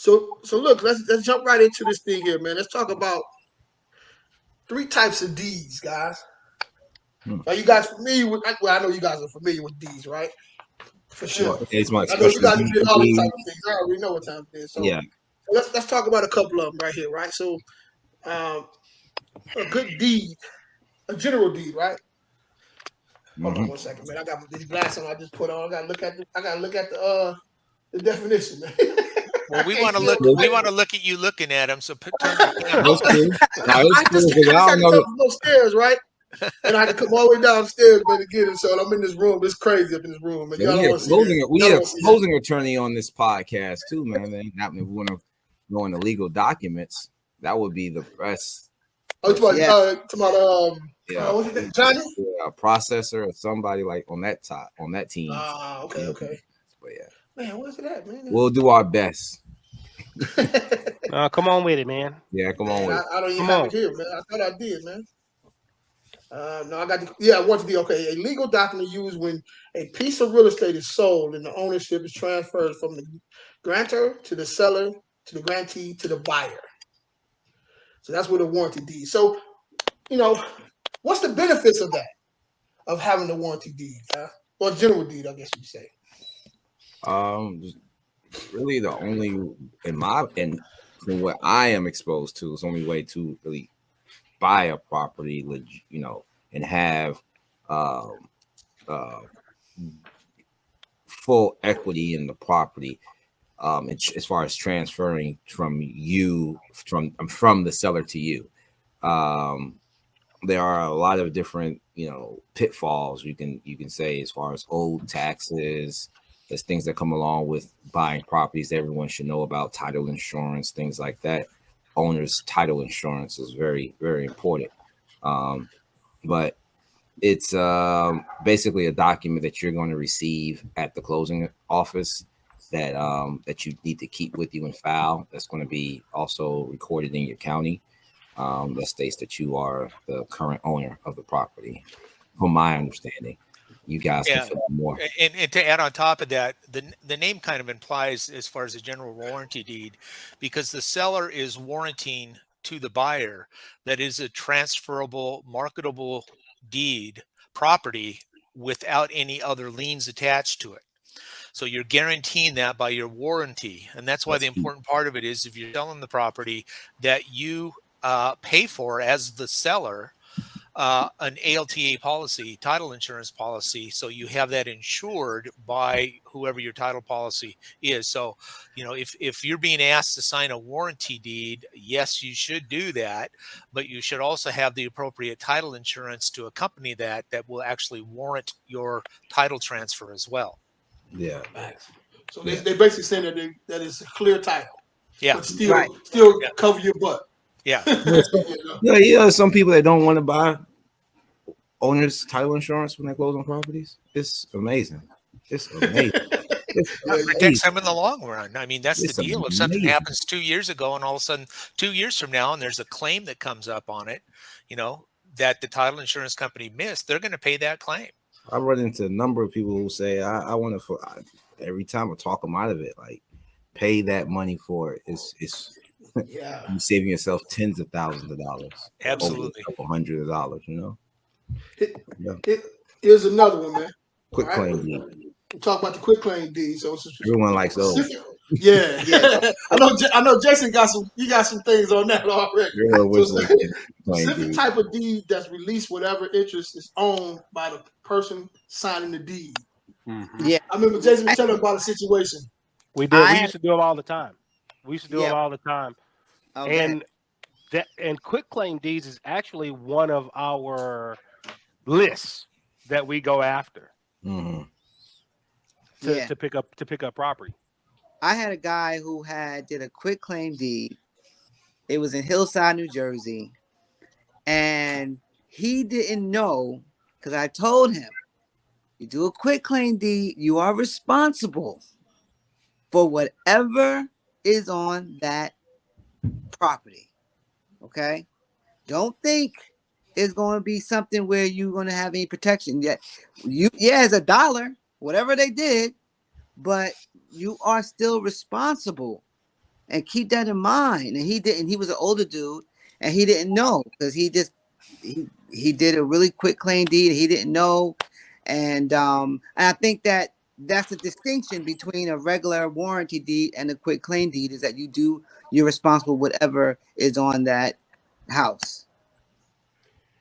So look, let's jump right into this thing here, man. Let's talk about 3 types of deeds, guys. Are you guys familiar with? Well, I know you guys are familiar with deeds, right? For sure. It's my I know you expression. guys did all these type of things. I already know what time it is. So Yeah. let's talk about a couple of them right here, right? So a good deed, a general deed, right? Hold on 1 second, man. I got these glasses on. I just put on. I gotta look at the definition, man. Well, we want to look at you looking at them. So turn your camera. That's cool. I just had to come from upstairs, right? And I had to come all the way downstairs, man, to get it. So I'm in this room. It's crazy up in this room, man. Yeah, Y'all don't want to see that. we have a closing attorney on this podcast too, man. That ain't happening. If we want to go into legal documents, that would be the best. Oh, Johnny? A processor or somebody like on that team. Okay. But yeah. Man, where's it at, man? We'll do our best. Come on with it, man. Yeah, come on with it. I don't even have it here, man. I thought I did, man. No, I got I want to be okay. A legal document used when a piece of real estate is sold and the ownership is transferred from the grantor to the seller to the grantee to the buyer. So that's what a warranty deed. So, what's the benefits of that? Of having the warranty deed, or general deed, I guess you'd say. Really, the only from what I am exposed to, it's the only way to really buy a property, and have full equity in the property. As far as transferring from the seller to you, there are a lot of different pitfalls you can say as far as old taxes. There's things that come along with buying properties that everyone should know about, title insurance, things like that. Owner's title insurance is very, very important. But it's basically a document that you're going to receive at the closing office that you need to keep with you and file. That's going to be also recorded in your county. That states that you are the current owner of the property, from my understanding. You guys can fill out more. And to add on top of that, the name kind of implies as far as a general warranty deed, because the seller is warranting to the buyer that is a transferable, marketable deed property without any other liens attached to it. So you're guaranteeing that by your warranty. And that's why the important part of it is if you're selling the property that you pay for as the seller an ALTA policy, title insurance policy, so you have that insured by whoever your title policy is. So, if you're being asked to sign a warranty deed, yes, you should do that, but you should also have the appropriate title insurance to accompany that will actually warrant your title transfer as well. Yeah. So they basically saying that it's a clear title. Yeah. But still cover your butt. Yeah. Some people that don't want to buy owner's title insurance when they close on properties. It's amazing. It protects them in the long run. I mean, that's the deal. If something happens 2 years ago and all of a sudden 2 years from now and there's a claim that comes up on it, that the title insurance company missed, they're going to pay that claim. I run into a number of people who say, I want to, every time I talk them out of it, like, pay that money for it. It's you're saving yourself tens of thousands of dollars. Absolutely. A couple hundred of dollars, Here's another one, man. Quick claim deed. We'll talk about the quick claim deed. So everyone likes those. Yeah. I know Jason got some things on that already. Specific type of deed that's released whatever interest is owned by the person signing the deed. Mm-hmm. Yeah. I remember Jason was telling about a situation. We did. We used to do them all the time. Okay. And quick claim deeds is actually one of our lists that we go after to pick up property. I had a guy who did a quick claim deed. It was in Hillside, New Jersey, and he didn't know, because I told him, you do a quick claim deed, you are responsible for whatever is on that property. Okay? Don't think it's going to be something where you're going to have any protection. It's $1, whatever they did, but you are still responsible and keep that in mind. And he didn't. He was an older dude, and he didn't know because he did a really quick claim deed. He didn't know, and I think that that's the distinction between a regular warranty deed and a quick claim deed is that you're responsible whatever is on that house.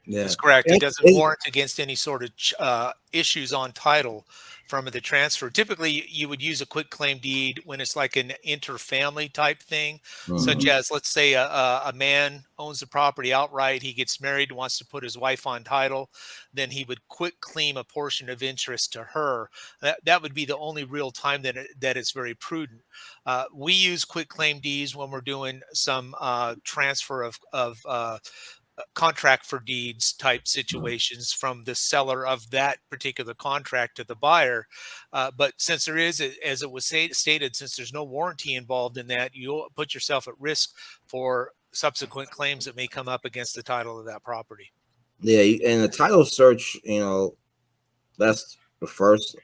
Yeah, That's correct. It doesn't It- warrant against any sort of issues on title from the transfer. Typically, you would use a quick claim deed when it's like an interfamily type thing, such Mhm. as, let's say, a man owns the property outright. He gets married, wants to put his wife on title. Then he would quick claim a portion of interest to her. That would be the only real time that it's very prudent. We use quick claim deeds when we're doing some transfer of contract for deeds type situations from the seller of that particular contract to the buyer. But since there is, as it was stated, since there's no warranty involved in that, you'll put yourself at risk for subsequent claims that may come up against the title of that property. Yeah, and the title search, that's the first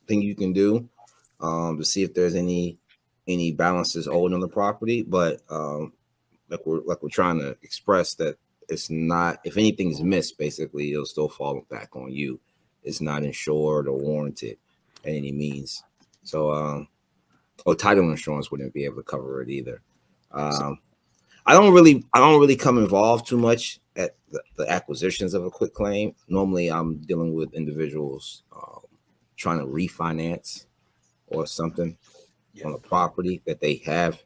thing you can do to see if there's any balances owed on the property. But like we're trying to express that it's not, if anything's missed, basically it'll still fall back on you. It's not insured or warranted in any means. So or title insurance wouldn't be able to cover it either. I don't really come involved too much at the acquisitions of a quick claim. Normally I'm dealing with individuals trying to refinance or something on a property that they have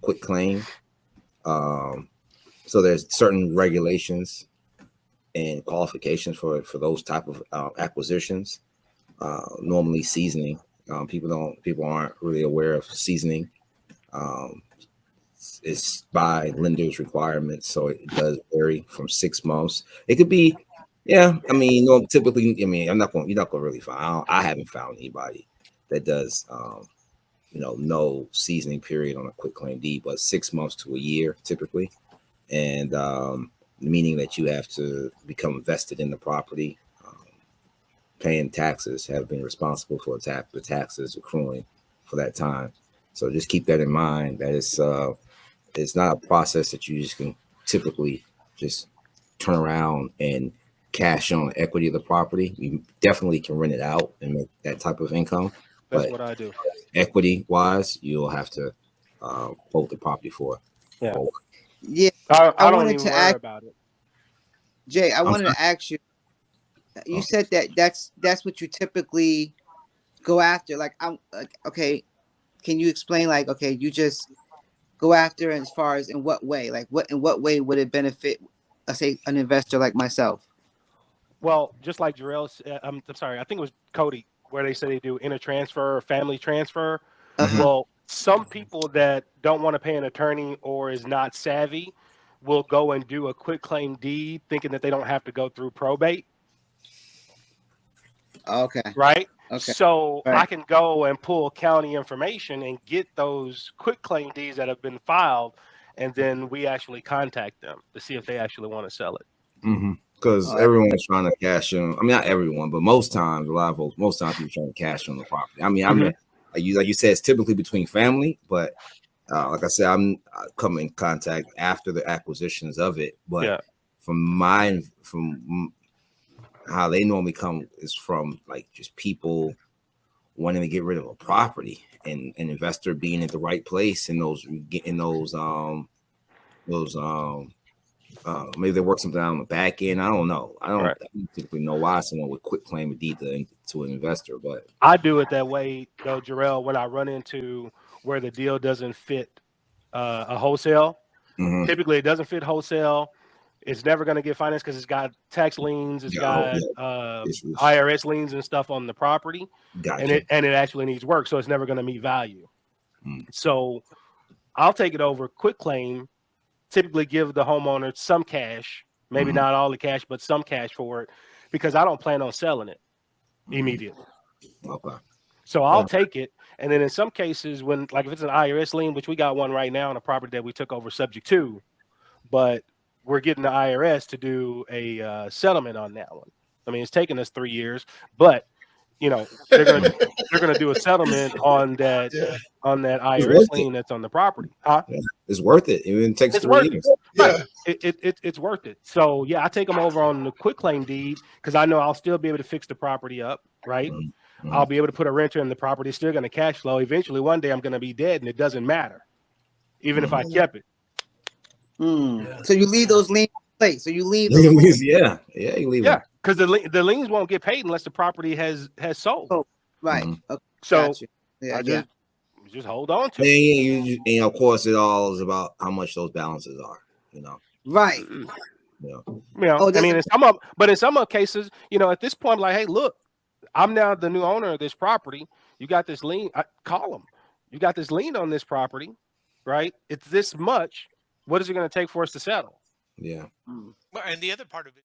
quick claim. So there's certain regulations and qualifications for those type of acquisitions. Normally seasoning. People aren't really aware of seasoning. It's by lender's requirements, so it does vary from 6 months. It could be, yeah. I mean, typically, you're not going to really find. I haven't found anybody that does, no seasoning period on a quick claim deed, but 6 months to a year typically, and meaning that you have to become vested in the property, paying taxes, have been responsible for the taxes accruing for that time. So just keep that in mind. That it's not a process that you just can typically just turn around and cash on the equity of the property. You definitely can rent it out and make that type of income. That's But what I do. equity wise, you'll have to hold the property for. Yeah. Yeah, I don't wanted even to worry ask about it. Jay. I I'm wanted to ask you. You said that's what you typically go after. Like, I'm like, okay. Can you explain? Like, okay, you just go after as far as in what way? Like, in what way would it benefit, let's say, an investor like myself? Well, just like Jerrell said, I'm sorry, I think it was Cody, where they say they do intertransfer or family transfer. Mhm. Well, some people that don't want to pay an attorney or is not savvy will go and do a quick claim deed thinking that they don't have to go through probate. Okay. Right. Okay. So Right. I can go and pull county information and get those quick claim deeds that have been filed. And then we actually contact them to see if they actually want to sell it. Because Oh, everyone's trying to cash in. I mean, not everyone, but most times, a lot of folks, most times people trying to cash on the property. I mean, I mean, like you said, it's typically between family, but like I said, I come in contact after the acquisitions of it. But Yeah. from how they normally come is from like just people wanting to get rid of a property and an investor being at the right place in those maybe they work something out on the back end. I don't know. I don't typically know why someone would quit claim a deed to an investor, but I do it that way though, Jerrell, when I run into where the deal doesn't fit a wholesale. Typically it doesn't fit wholesale. It's never going to get financed because it's got tax liens, it's got IRS liens and stuff on the property. Gotcha. And it actually needs work, so it's never going to meet value. So I'll take it over quick claim, typically give the homeowner some cash, maybe not all the cash, but some cash for it, because I don't plan on selling it immediately. Okay. So I'll take it. And then in some cases, when, like if it's an IRS lien, which we got one right now on a property that we took over subject to, but we're getting the IRS to do a settlement on that one. I mean, it's taken us 3 years, but you know, they're gonna do a settlement on that Yeah. IRS lien that's on the property. Huh? Yeah. It's worth it. Even takes It's 3 worth years. it. Yeah. Right. It's worth it. So yeah, I take them over on the quick claim deed because I know I'll still be able to fix the property up, right? Mhm. I'll be able to put a renter in the property. It's still going to cash flow. Eventually, one day I'm going to be dead, and it doesn't matter, even if I kept it. So you leave those liens in place. So you leave those liens. Yeah, you leave them. Because the liens won't get paid unless the property has sold. Oh, right. Mhm. Okay, So got you. Yeah, I yeah. just hold on to And it. of course, it all is about how much those balances are. You know. Right. Yeah. You know, Oh, I mean, in some cases, you know, at this point, like, hey, look, I'm now the new owner of this property. You got this lien. Call them. You got this lien on this property, right? It's this much. What is it going to take for us to settle? Yeah. And the other part of it.